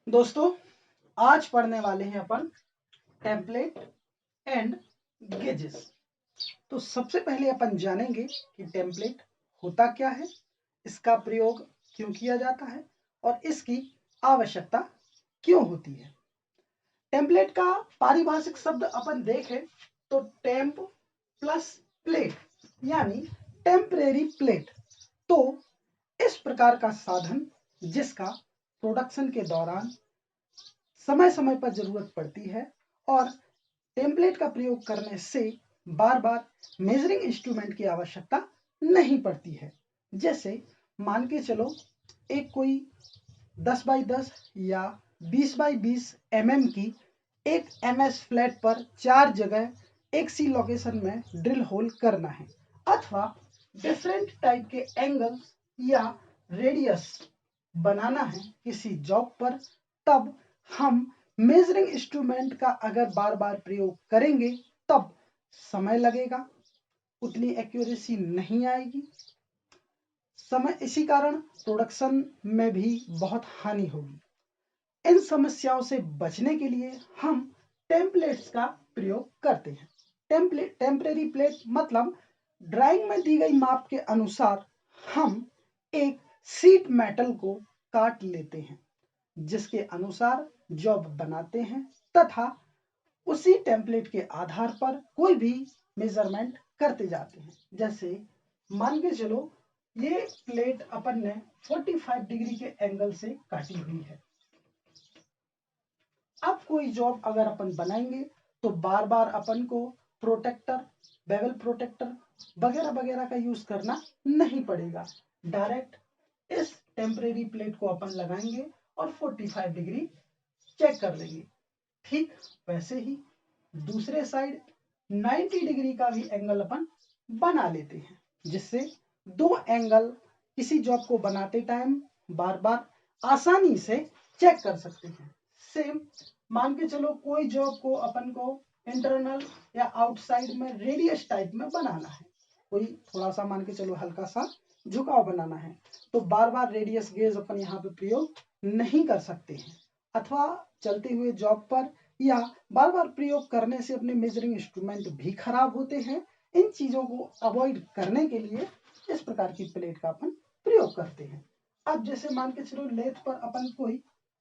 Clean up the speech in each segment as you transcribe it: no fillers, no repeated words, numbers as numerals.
दोस्तों, आज पढ़ने वाले हैं अपन टेम्पलेट एंड गेजेस। तो सबसे पहले अपन जानेंगे कि टेम्पलेट होता क्या है, इसका प्रयोग क्यों किया जाता है और इसकी आवश्यकता क्यों होती है। टेम्पलेट का पारिभाषिक शब्द अपन देखें तो टेम्प प्लस प्लेट यानी टेम्परेरी प्लेट। तो इस प्रकार का साधन जिसका प्रोडक्शन के दौरान समय समय पर जरूरत पड़ती है और टेम्पलेट का प्रयोग करने से बार बार मेजरिंग इंस्ट्रूमेंट की आवश्यकता नहीं पड़ती है। जैसे मान के चलो एक कोई 10 बाई 10 या 20 बाई 20 की एक MS फ्लैट पर 4 जगह एक सी लोकेशन में ड्रिल होल करना है अथवा डिफरेंट टाइप के एंगल या रेडियस बनाना है किसी जॉब पर, तब हम मेजरिंग इंस्ट्रूमेंट का अगर बार बार प्रयोग करेंगे तब समय लगेगा, उतनी एक्यूरेसी नहीं आएगी, समय इसी कारण प्रोडक्शन में भी बहुत हानि होगी। इन समस्याओं से बचने के लिए हम टेम्पलेट्स का प्रयोग करते हैं। टेम्परेरी प्लेट मतलब ड्राइंग में दी गई माप के अनुसार हम एक सीट मेटल को काट लेते हैं जिसके अनुसार जॉब बनाते हैं तथा उसी टेम्पलेट के आधार पर कोई भी मेजरमेंट करते जाते हैं। जैसे मान के चलो ये प्लेट अपन ने 45 डिग्री के एंगल से काटी हुई है। अब कोई जॉब अगर अपन बनाएंगे तो बार बार अपन को प्रोटेक्टर, बेवल प्रोटेक्टर वगैरह वगैरह का यूज करना नहीं पड़ेगा। डायरेक्ट इस टेम्परेरी प्लेट को अपन लगाएंगे और 45 डिग्री चेक कर लेंगे। ठीक वैसे ही दूसरे साइड 90 डिग्री का भी एंगल अपन बना लेते हैं जिससे दो एंगल किसी जॉब को बनाते टाइम बार बार आसानी से चेक कर सकते हैं। सेम मान के चलो कोई जॉब को अपन को इंटरनल या आउटसाइड में रेडियस टाइप में बनाना है, कोई थोड़ा सा मान के चलो हल्का सा झुकाव बनाना है, तो बार बार रेडियस गेज अपन यहाँ पे प्रयोग नहीं कर सकते हैं अथवा चलते हुए जॉब पर या बार बार प्रयोग करने से अपने मेजरिंग इंस्ट्रूमेंट भी खराब होते हैं। इन चीजों को अवॉइड करने के लिए इस प्रकार की प्लेट का अपन प्रयोग करते हैं। अब जैसे मान के चलो लेथ पर अपन कोई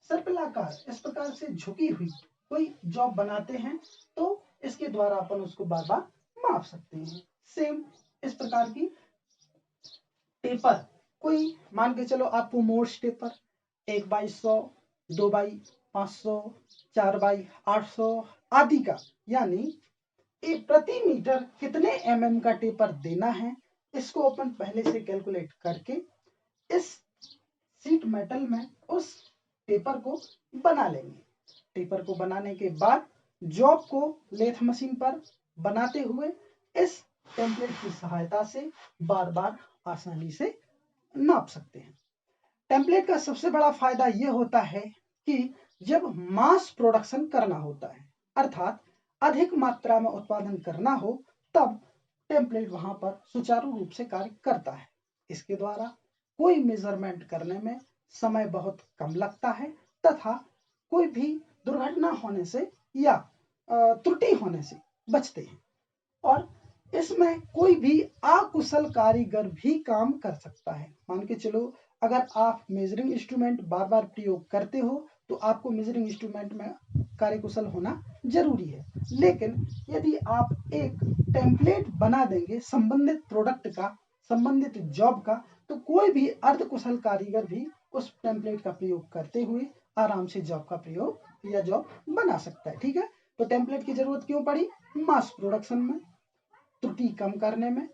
सर्पिलाकार इस प्रकार से झुकी हुई कोई जॉब बनाते हैं तो इसके द्वारा अपन उसको बार बार माप सकते हैं। सेम इस प्रकार की टेपर कोई मान के चलो आपको मोर्स टेपर 1/100, 2/500, 4/800 आदि का यानी प्रति मीटर कितने mm का टेपर देना है, इसको अपन पहले से कैलकुलेट करके इस सीट मेटल में उस टेपर को बना लेंगे। टेपर को बनाने के बाद जॉब को लेथ मशीन पर बनाते हुए इस टेम्पलेट की सहायता से बार बार आसानी से नाप सकते हैं। टेम्पलेट का सबसे बड़ा फायदा यह होता है कि जब मास प्रोडक्शन करना होता है अर्थात अधिक मात्रा में उत्पादन करना हो तब टेम्पलेट वहां पर सुचारू रूप से कार्य करता है। इसके द्वारा कोई मेजरमेंट करने में समय बहुत कम लगता है तथा कोई भी दुर्घटना होने से या त्रुटि होने से बचते हैं और इसमें कोई भी अकुशल कारीगर भी काम कर सकता है। मान के चलो अगर आप मेजरिंग इंस्ट्रूमेंट बार बार प्रयोग करते हो तो आपको मेजरिंग इंस्ट्रूमेंट में कार्यकुशल होना जरूरी है, लेकिन यदि आप एक टेम्पलेट बना देंगे संबंधित प्रोडक्ट का, संबंधित जॉब का, तो कोई भी अर्धकुशल कारीगर भी उस टेम्पलेट का प्रयोग करते हुए आराम से जॉब का प्रयोग या जॉब बना सकता है। ठीक है, तो टेम्पलेट की जरूरत क्यों पड़ी? मास प्रोडक्शन में, त्रुटि कम करने में,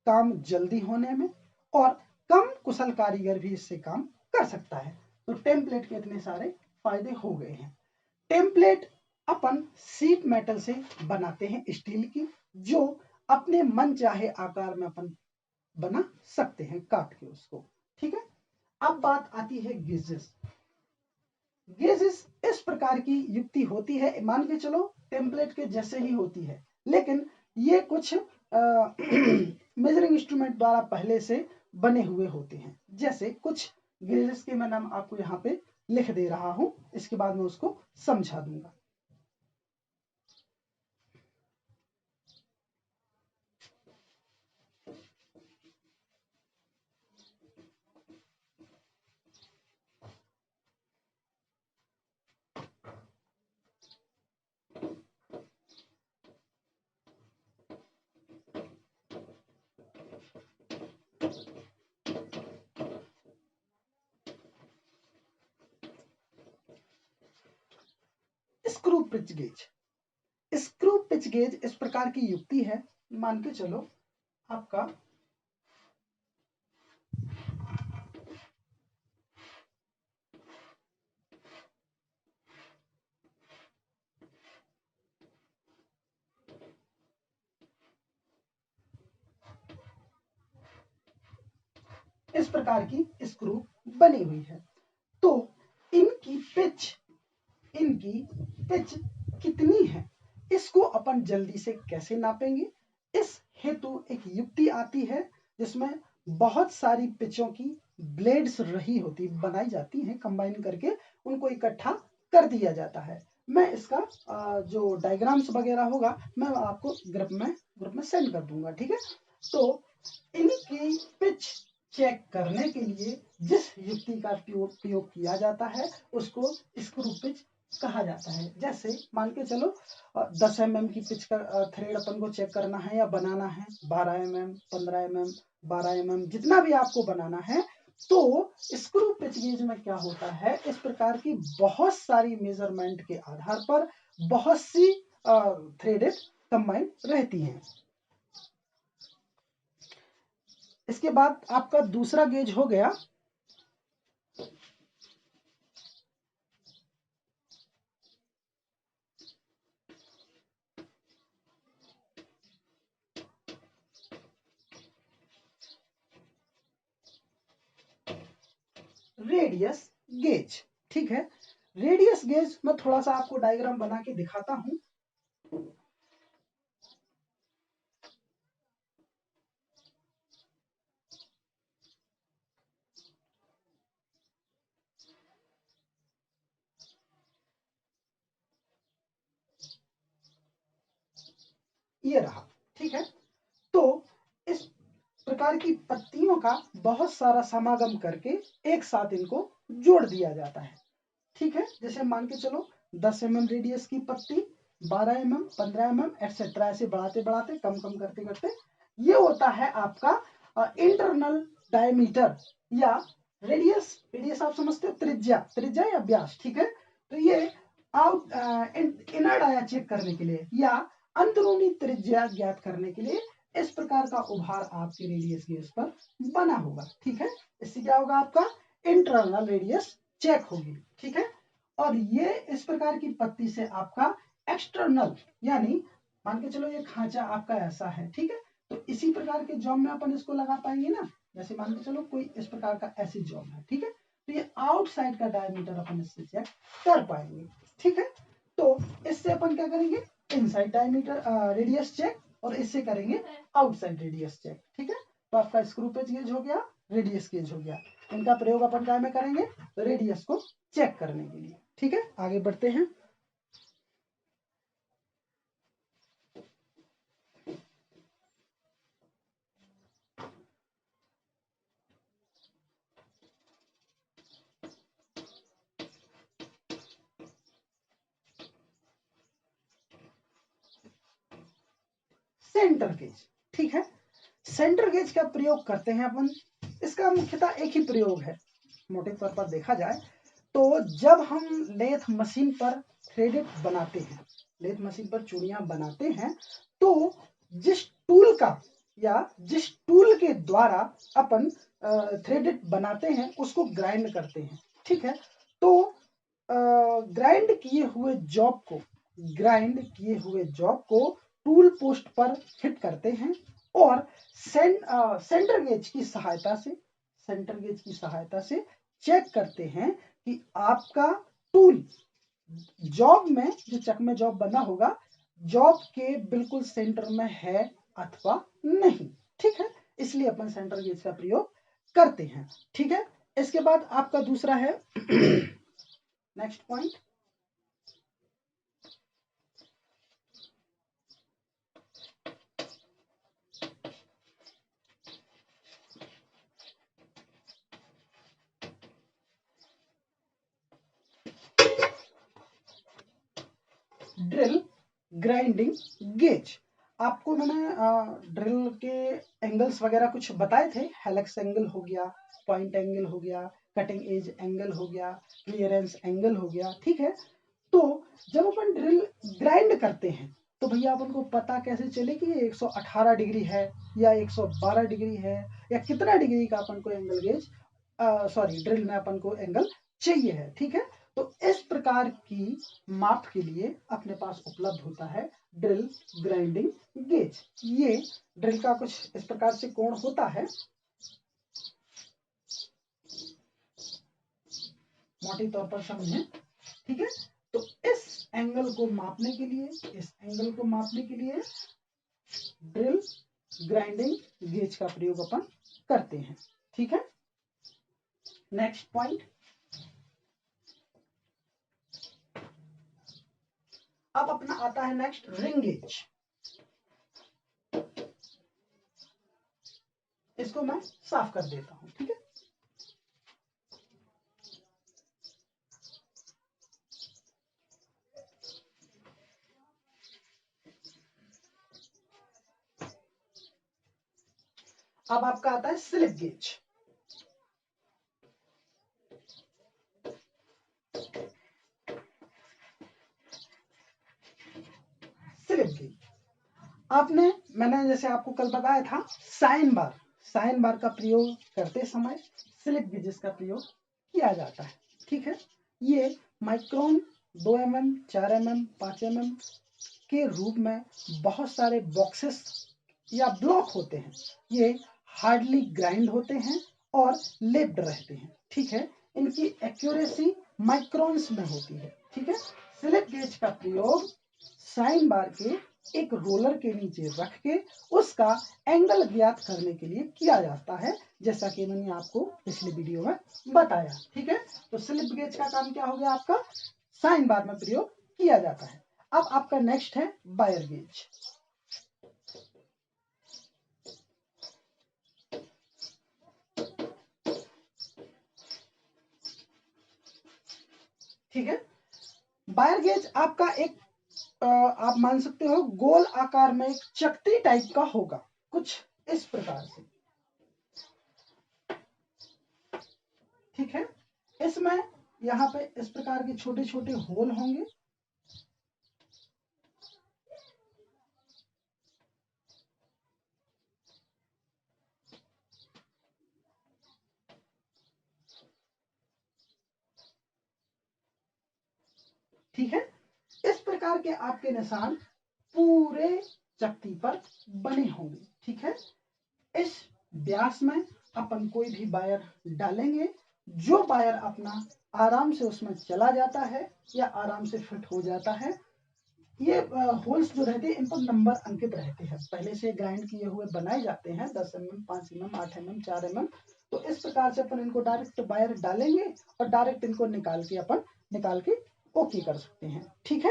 काम जल्दी होने में और कम कुशल कारीगर भी इससे काम कर सकता है। तो टेम्पलेट के इतने सारे फायदे हो गए हैं। टेम्पलेट अपन सीट मेटल से बनाते हैं स्टील की, जो अपने मन चाहे आकार में अपन बना सकते हैं काट के उसको। ठीक है, अब बात आती है गेजेस। गेजेस इस प्रकार की युक्ति होती है, मान के चलो टेम्पलेट के जैसे ही होती है, लेकिन ये कुछ मेजरिंग इंस्ट्रूमेंट द्वारा पहले से बने हुए होते हैं। जैसे कुछ गेजेस के मैं नाम आपको यहाँ पे लिख दे रहा हूं, इसके बाद मैं उसको समझा दूंगा। Screw pitch gauge. Screw pitch gauge इस प्रकार की युक्ति है, मान के चलो आपका इस प्रकार की स्क्रू बनी हुई है, तो इनकी पिच कितनी है, इसको अपन जल्दी से कैसे नापेंगे। इस हेतु एक युक्ति आती है जिसमें बहुत सारी पिचों की ब्लेड्स रही होती बनाई जाती हैं, कंबाइन करके उनको इकट्ठा कर दिया जाता है। मैं इसका जो डायग्राम्स वगैरह होगा मैं आपको ग्रुप में सेंड कर दूंगा, ठीक है। तो इनकी पिच चेक करने के लिए जिस युक्ति का प्रयोग किया जाता है उसको स्क्रू पिच कहा जाता है। जैसे मान के चलो 10 mm की पिच का थ्रेड अपन को चेक करना है या बनाना है, 12 mm, 15 mm, 12 mm जितना भी आपको बनाना है, तो स्क्रू पिच गेज में क्या होता है, इस प्रकार की बहुत सारी मेजरमेंट के आधार पर बहुत सी थ्रेडेड कंबाइन रहती हैं। इसके बाद आपका दूसरा गेज हो गया रेडियस गेज, ठीक है। रेडियस गेज मैं थोड़ा सा आपको डायग्राम बना के दिखाता हूं। ये रहा, ठीक है। तो इस प्रकार की पत्तियों का बहुत सारा समागम करके एक साथ इनको जोड़ दिया जाता है, ठीक है। जैसे मान के चलो 10 mm रेडियस की पत्ती, 12 mm, 15 mm एटसेट्रा, ऐसे बढ़ाते बढ़ाते कम कम करते करते ये होता है आपका इंटरनल डायमीटर या रेडियस आप समझते हो, त्रिज्या या व्यास, ठीक है। तो ये आउट इनर डाया चेक करने के लिए या अंदरूनी त्रिज्या ज्ञात करने के लिए इस प्रकार का उभार आपके रेडियस गेज पर बना होगा, ठीक है। इससे क्या होगा, आपका इंटरनल रेडियस चेक होगी, ठीक है। और ये इस प्रकार की पत्ती से आपका एक्सटर्नल, यानी मान के चलो ये खांचा आपका ऐसा है, ठीक है। तो इसी प्रकार के जॉब में अपन इसको लगा पाएंगे ना। जैसे मान के चलो कोई इस प्रकार का ऐसी जॉब है, ठीक है। तो ये आउटसाइड का डायमीटर अपन इससे चेक कर पाएंगे, ठीक है। तो इससे अपन क्या करेंगे, इनसाइड डायमीटर रेडियस चेक, और इससे करेंगे आउटसाइड रेडियस चेक, ठीक है। तो आपका स्क्रू पेच गेज हो गया, रेडियस गेज हो गया। इनका प्रयोग अपन क्या में करेंगे, रेडियस को चेक करने के लिए, ठीक है। आगे बढ़ते हैं। सेंटर गेज, ठीक है। सेंटर गेज का प्रयोग करते हैं अपन। इसका मुख्यतः एक ही प्रयोग है, मोटे तौर पर देखा जाए तो जब हम लेथ मशीन पर थ्रेडेड बनाते हैं, लेथ मशीन पर चूड़ियां बनाते हैं, तो जिस टूल का या जिस टूल के द्वारा अपन थ्रेडेड बनाते हैं उसको ग्राइंड करते हैं, ठीक है। तो ग्राइंड किए हुए जॉब को टूल पोस्ट पर फिट करते हैं और सेंटर गेज की सहायता से चेक करते हैं कि आपका टूल जॉब में, जो चक में जॉब बना होगा, जॉब के बिल्कुल सेंटर में है अथवा नहीं, ठीक है। इसलिए अपन सेंटर गेज का प्रयोग करते हैं, ठीक है। इसके बाद आपका दूसरा है next point, drill grinding gauge. आपको मैंने ड्रिल के एंगल्स वगैरह कुछ बताए थे, हेलिक्स एंगल हो गया, पॉइंट एंगल हो गया, कटिंग एज एंगल हो गया, क्लियरेंस एंगल हो गया, ठीक है। तो जब अपन ड्रिल ग्राइंड करते हैं तो भैया अपन को पता कैसे चले कि ये 118 डिग्री है या 112 डिग्री है, या कितना डिग्री का अपन को एंगल गेज सॉरी ड्रिल में अपन को एंगल चाहिए है, ठीक है। तो इस प्रकार की माप के लिए अपने पास उपलब्ध होता है ड्रिल ग्राइंडिंग गेज। ये ड्रिल का कुछ इस प्रकार से कोण होता है, मोटे तौर पर समझें, ठीक है। तो इस एंगल को मापने के लिए, इस एंगल को मापने के लिए ड्रिल ग्राइंडिंग गेज का प्रयोग अपन करते हैं, ठीक है। नेक्स्ट पॉइंट, अब अपना आता है नेक्स्ट रिंग गेज। इसको मैं साफ कर देता हूं, ठीक है। अब आपका आता है स्लिप गेज। स्लिप गेज आपने, मैंने जैसे आपको कल बताया था, साइन बार का प्रयोग करते समय स्लिप गेजेस का प्रयोग किया जाता है, ठीक है। ये माइक्रोन 2 mm, 4 mm, 5 mm के रूप में बहुत सारे बॉक्सेस या ब्लॉक होते हैं। ये हार्डली ग्राइंड होते हैं और लेप्ड रहते हैं, ठीक है। इनकी एक्यूरेसी माइक्रोन्स में होती है, ठीक है। स्लिप गेज का प्रयोग साइन बार के एक रोलर के नीचे रख के उसका एंगल ज्ञात करने के लिए किया जाता है, जैसा कि मैंने आपको पिछले वीडियो में बताया, ठीक है। तो स्लिप गेज का काम क्या हो गया आपका, साइन बार में प्रयोग किया जाता है। अब आपका नेक्स्ट है वायर गेज। ठीक है, वायर गेज आपका एक आप मान सकते हो गोल आकार में एक चकती टाइप का होगा, कुछ इस प्रकार से, ठीक है। इसमें यहाँ पे इस प्रकार के छोटे छोटे होल होंगे, ठीक है। इस प्रकार के आपके निशान पूरे चकती पर बने होंगे, ठीक है। इस व्यास में अपन कोई भी वायर डालेंगे, जो वायर अपना आराम से उसमें चला जाता है या आराम से फिट हो जाता है। ये होल्स जो रहते हैं इन पर नंबर अंकित रहते हैं, पहले से ग्राइंड किए हुए बनाए जाते हैं, 10 mm, 5 mm, 8 mm, 4 mm। तो इस प्रकार से अपन इनको डायरेक्ट वायर डालेंगे और डायरेक्ट इनको निकाल के ओके कर सकते हैं, ठीक है।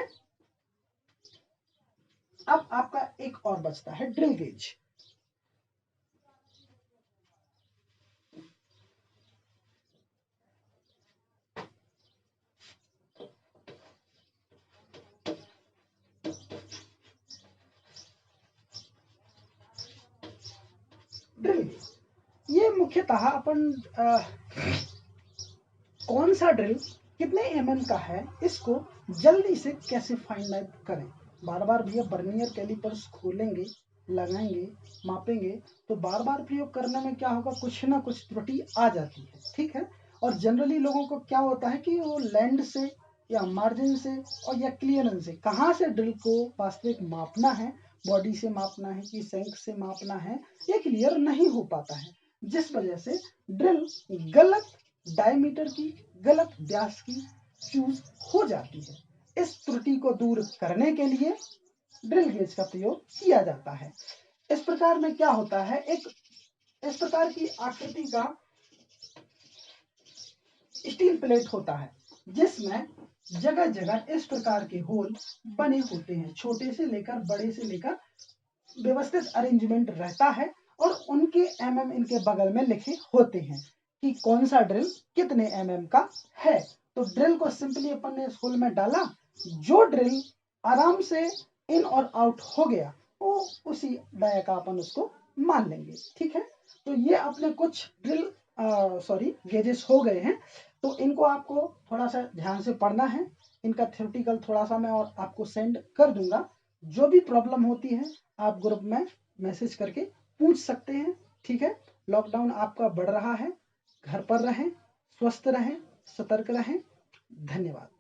अब आपका एक और बचता है ड्रिल गेज। ड्रिल गेज ये मुख्यतः अपन कौन सा ड्रिल कितने mm का है इसको जल्दी से कैसे फाइंड आउट करें। बार बार भैया बर्नियर कैलिपर्स खोलेंगे, लगाएंगे, मापेंगे, तो बार बार प्रयोग करने में क्या होगा, कुछ ना कुछ त्रुटि आ जाती है, ठीक है। और जनरली लोगों को क्या होता है कि वो लैंड से या मार्जिन से और या क्लियरेंस से कहाँ से ड्रिल को वास्तविक मापना है, बॉडी से मापना है कि शंक से मापना है, ये क्लियर नहीं हो पाता है, जिस वजह से ड्रिल गलत डायमीटर की, गलत व्यास की चूज हो जाती है। इस त्रुटि को दूर करने के लिए ड्रिल गेज का प्रयोग किया जाता है। इस प्रकार में क्या होता है, एक इस प्रकार की आकृति का स्टील प्लेट होता है, जिसमें जगह जगह इस प्रकार के होल बने होते हैं, छोटे से लेकर बड़े से लेकर व्यवस्थित अरेंजमेंट रहता है और उनके इनके बगल में लिखे होते हैं कि कौन सा ड्रिल कितने का है। तो ड्रिल को सिंपली अपन ने इस होल में डाला, जो ड्रिल आराम से इन और आउट हो गया वो उसी डाया का अपन उसको मान लेंगे। ठीक है, तो ये अपने कुछ ड्रिल गेजेस हो गए हैं। तो इनको आपको थोड़ा सा ध्यान से पढ़ना है, इनका थ्योरेटिकल थोड़ा सा मैं और आपको सेंड कर दूंगा। जो भी प्रॉब्लम होती है आप ग्रुप में मैसेज करके पूछ सकते हैं। ठीक है, लॉकडाउन आपका बढ़ रहा है, घर पर रहें, स्वस्थ रहें, सतर्क रहें। धन्यवाद।